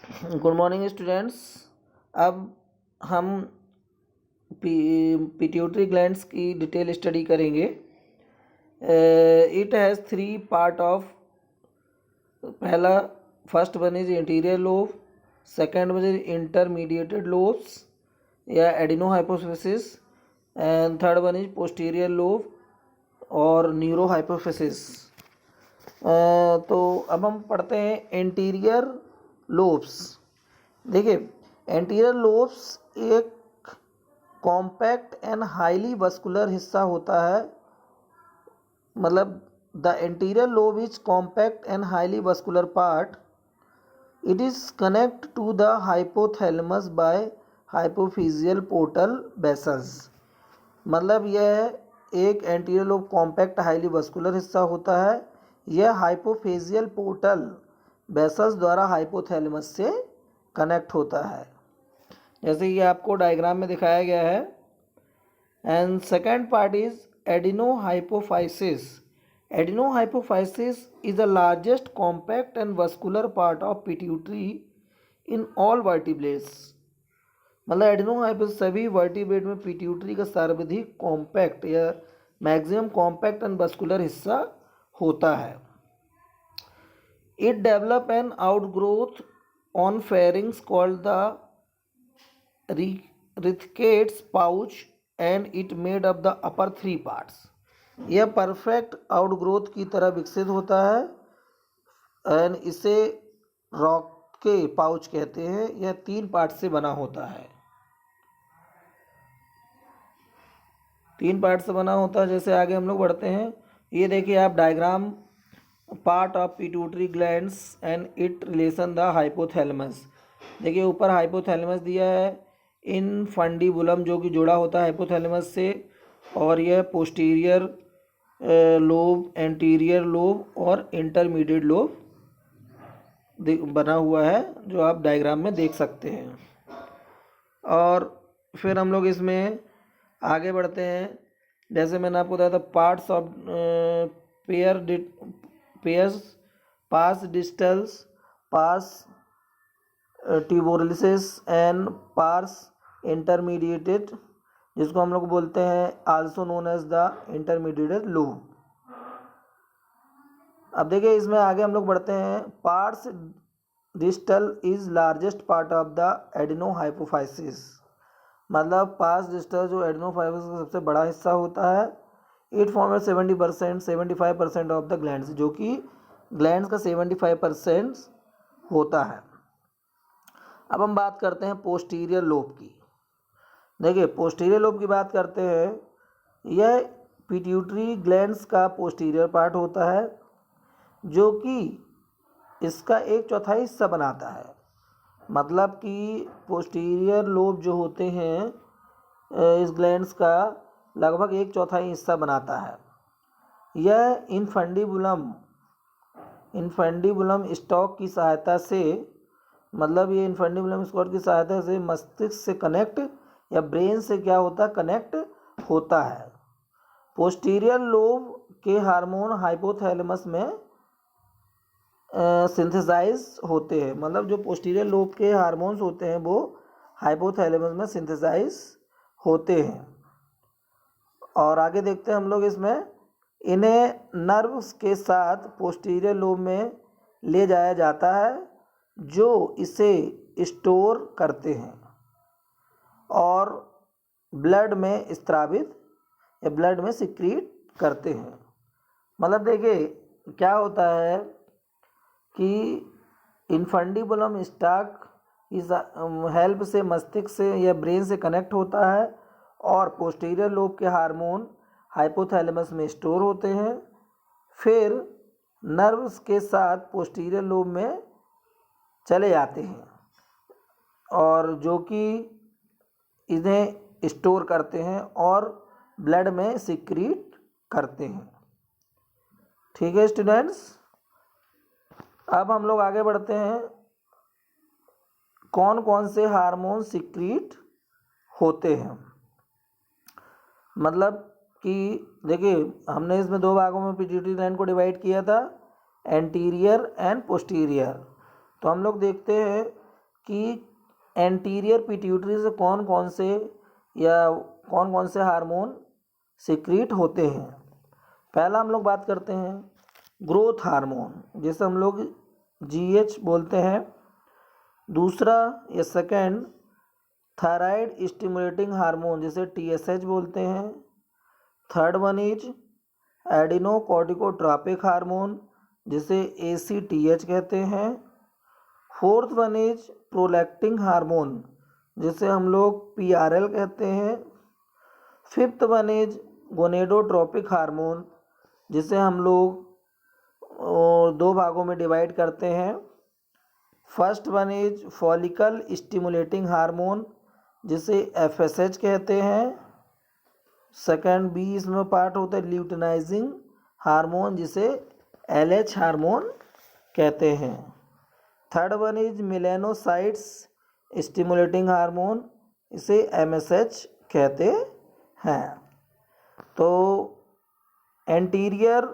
Good morning students. अब हम pituitary glands की डिटेल स्टडी करेंगे। It has 3 part of. पहला first one is interior lobe, second one is intermediated lobes या adeno hypophysis, and third one is posterior lobe और neuro hypophysis. तो अब हम पढ़ते हैं इंटीरियर लोब्स। देखिए, एंटीरियर लोब्स एक कॉम्पैक्ट एंड हाईली वस्कुलर हिस्सा होता है। मतलब the anterior lobe is compact and highly vascular part. It is connect to the hypothalamus by hypophyseal portal vessels. मतलब यह एक anterior lobe compact highly vascular हिस्सा होता है। यह हाइपोफेजियल पोर्टल वेसल्स द्वारा हाइपोथैलेमस से कनेक्ट होता है, जैसे कि आपको डायग्राम में दिखाया गया है। And second part is adenohypophysis. Adenohypophysis is the largest compact and vascular part of pituitary in all vertebrates. मतलब एडिनोहाइपोफाइसिस सभी वर्टिब्रेट में पिट्यूटरी का सर्वाधिक कॉम्पैक्ट या मैक्सिमम कॉम्पैक्ट एंड वस्कुलर हिस्सा होता है। It develop an outgrowth on pharynx called the Rathke's pouch and it made up the upper 3 parts. यह परफेक्ट आउटग्रोथ की तरह विकसित होता है एंड इसे रॉक के पाउच कहते हैं। यह 3 पार्ट से बना होता है। 3 पार्ट से बना होता है। जैसे आगे हम लोग बढ़ते हैं, ये देखिए आप diagram, part of pituitary glands and it relation the hypothalamus. देखिए ऊपर हाइपोथैलेमस दिया है, इनफंडिबुलम जो कि जुड़ा होता है हाइपोथैलेमस से, और यह पोस्टीरियर लोब, एंटीरियर लोब और इंटरमीडिएट लोब बना हुआ है, जो आप डायग्राम में देख सकते हैं। और फिर हम लोग इसमें आगे बढ़ते हैं। जैसे मैंने आपको बताया था, parts of pairs, pars distalis, pars tuberalis and pars intermediate, जिसको हम लोग बोलते हैं also known as the intermediate lobe. अब देखिए इसमें आगे हम लोग बढ़ते हैं। Pars distal is largest part of the adenohypophysis. मतलब पास डिस्टल जो एडिनोहाइपोफाइसिस का सबसे बड़ा हिस्सा होता है। It form 70% 75% of the glands, जो कि ग्लैंड्स का 75% होता है। अब हम बात करते हैं पोस्टीरियर लोब की। देखिए पोस्टीरियर लोब की बात करते हैं। यह पिट्यूटरी ग्लैंड्स का पोस्टीरियर पार्ट होता है, जो कि इसका 1/4 हिस्सा बनाता है। मतलब कि पोस्टीरियर लोब जो होते हैं इस ग्लैंड्स का लगभग 1/4 हिस्सा बनाता है। यह इनफंडिबुलम स्टॉक की सहायता से, मतलब ये इनफंडिबुलम स्टॉक की सहायता से मस्तिष्क से कनेक्ट या ब्रेन से क्या होता है, कनेक्ट होता है। पोस्टीरियर लोब के हार्मोन हाइपोथैलेमस में सिंथेसाइज होते हैं। मतलब जो पोस्टीरियर लोब के हार्मोन्स होते हैं वो हाइपोथैलेमस में सिंथेसाइज होते हैं। और आगे देखते हैं हम लोग इसमें, इन्हें नर्व्स के साथ पोस्टीरियर लोब में ले जाया जाता है, जो इसे स्टोर करते हैं और ब्लड में स्त्रावित या ब्लड में सिक्रीट करते हैं। मतलब देखिए क्या होता है कि इनफंडिबुलम स्टॉक इस हेल्प से मस्तिष्क से या ब्रेन से कनेक्ट होता है, और पोस्टीरियर लोब के हार्मोन हाइपोथैलेमस में स्टोर होते हैं, फिर नर्व्स के साथ पोस्टीरियर लोब में चले जाते हैं, और जो कि इन्हें स्टोर करते हैं और ब्लड में सिक्रीट करते हैं। ठीक है स्टूडेंट्स, अब हम लोग आगे बढ़ते हैं। कौन कौन से हार्मोन सिक्रीट होते हैं। मतलब कि देखिए हमने इसमें 2 भागों में पिट्यूटरी ग्लैंड को डिवाइड किया था, एंटीरियर एंड पोस्टीरियर। तो हम लोग देखते हैं कि एंटीरियर पिट्यूटरी से कौन कौन से हार्मोन सिक्रीट होते हैं। पहला हम लोग बात करते हैं ग्रोथ हार्मोन, जिसे हम लोग GH बोलते हैं। दूसरा या सेकंड थायराइड स्टिमुलेटिंग हार्मोन, जिसे TSH बोलते हैं। थर्ड वन इज एडिनोकॉर्टिकोट्रॉपिक हार्मोन, जिसे ACTH कहते हैं। Fourth one is prolactin hormone, जिसे हम लोग PRL कहते हैं। Fifth one is gonadotropic hormone, जिसे हम लोग दो भागों में डिवाइड करते हैं। First one is follicle stimulating hormone, जिसे FSH कहते हैं। सेकंड बी इसमें पार्ट होता है ल्यूटिनाइजिंग हार्मोन, जिसे LH हार्मोन कहते हैं। Third one is melanocytes stimulating hormone, इसे MSH कहते हैं। तो एंटीरियर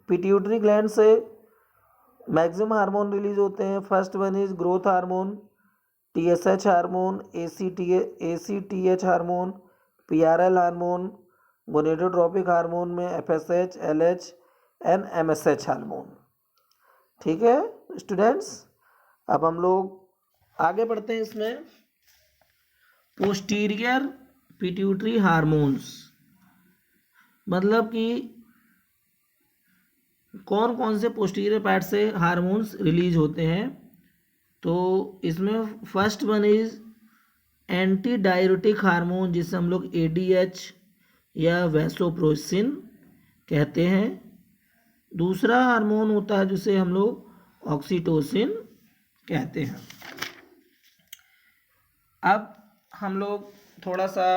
पिट्यूटरी ग्लैंड से मैक्सिमम हार्मोन रिलीज होते हैं। First one is growth hormone, TSH hormone, ACTH hormone, PRL hormone. Gonadotropic hormone में FSH, LH and MSH hormone. ठीक है स्टूडेंट्स, अब हम लोग आगे बढ़ते हैं। इसमें पोस्टीरियर पिट्यूटरी हार्मोन्स, मतलब कि कौन कौन से पोस्टीरियर पार्ट से हार्मोन्स रिलीज होते हैं। तो इसमें first one is anti diuretic hormone, जिसे हम लोग ADH या वैसोप्रेसिन कहते हैं। दूसरा हार्मोन होता है जिसे हम लोग ऑक्सीटोसिन कहते हैं। अब हम लोग थोड़ा सा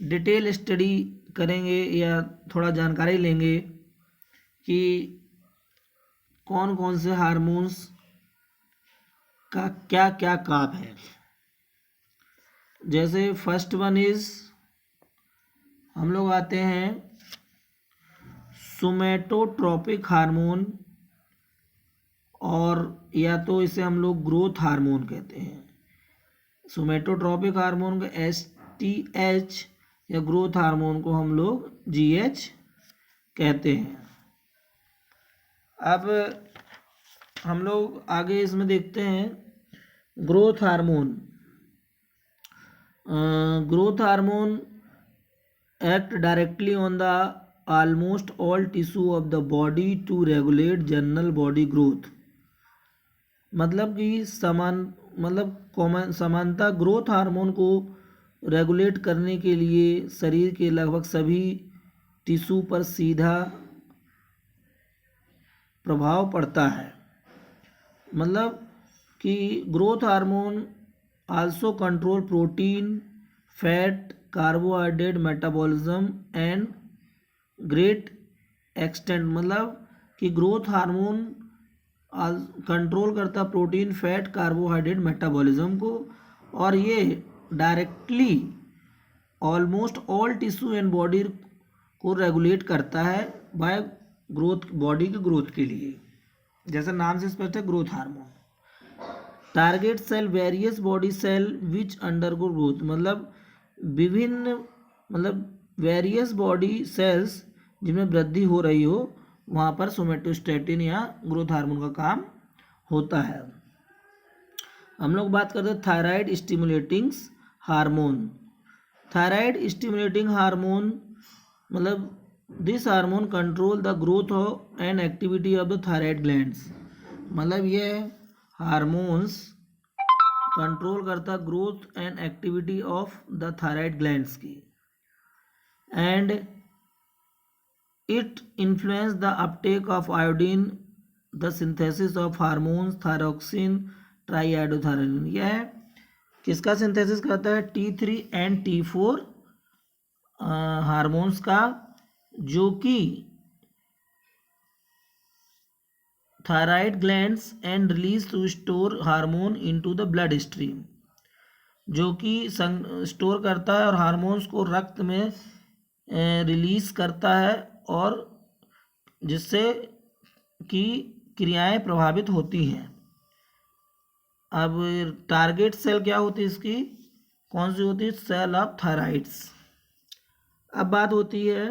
डिटेल स्टडी करेंगे या थोड़ा जानकारी लेंगे कि कौन कौन से हार्मोन्स का क्या क्या काम है। जैसे फर्स्ट वन इज हम लोग आते हैं सोमैटोट्रोपिक हार्मोन, और या तो इसे हम लोग ग्रोथ हार्मोन कहते हैं। सोमैटोट्रोपिक हार्मोन को STH या ग्रोथ हार्मोन को हम लोग GH कहते हैं। अब हम लोग आगे इसमें देखते हैं growth hormone. Growth hormone act directly on the almost all tissue of the body to regulate general body growth. मतलब कि समानता ग्रोथ हार्मोन को रेगुलेट करने के लिए शरीर के लगभग सभी टिश्यू पर सीधा प्रभाव पड़ता है। मतलब कि growth hormone also control protein, fat, carbohydrate metabolism and great extent. मतलब कि ग्रोथ हार्मोन कंट्रोल करता प्रोटीन, फैट, कार्बोहाइड्रेट मेटाबॉलिज्म को, और ये directly almost all tissue and body को रेगुलेट करता है बाय ग्रोथ, बॉडी की ग्रोथ के लिए। जैसे नाम से स्पष्ट है, growth hormone target cell various body cell which undergo growth. मतलब विभिन्न वेरियस बॉडी सेल्स जिनमें वृद्धि हो रही हो, वहाँ पर सोमैटोस्टैटिन या ग्रोथ हार्मोन का काम होता है। हम लोग बात करते हैं thyroid stimulating hormone. Thyroid stimulating hormone मतलब this hormone control the growth and activity of the thyroid glands. मतलब ये हार्मोन्स कंट्रोल करता growth and activity of the thyroid glands की, and it influence the uptake of iodine, the synthesis of hormones thyroxine, triiodothyronine। यह किसका synthesis करता है? T3 and T4 hormones का, जो कि thyroid glands and release to store hormone into the blood stream, जो कि स्टोर करता है और हार्मोन्स को रक्त में रिलीज करता है, और जिससे कि क्रियाएं प्रभावित होती हैं। अब टारगेट सेल क्या होती है इसकी, कौन सी होती है, सेल ऑफ थायराइड्स। अब बात होती है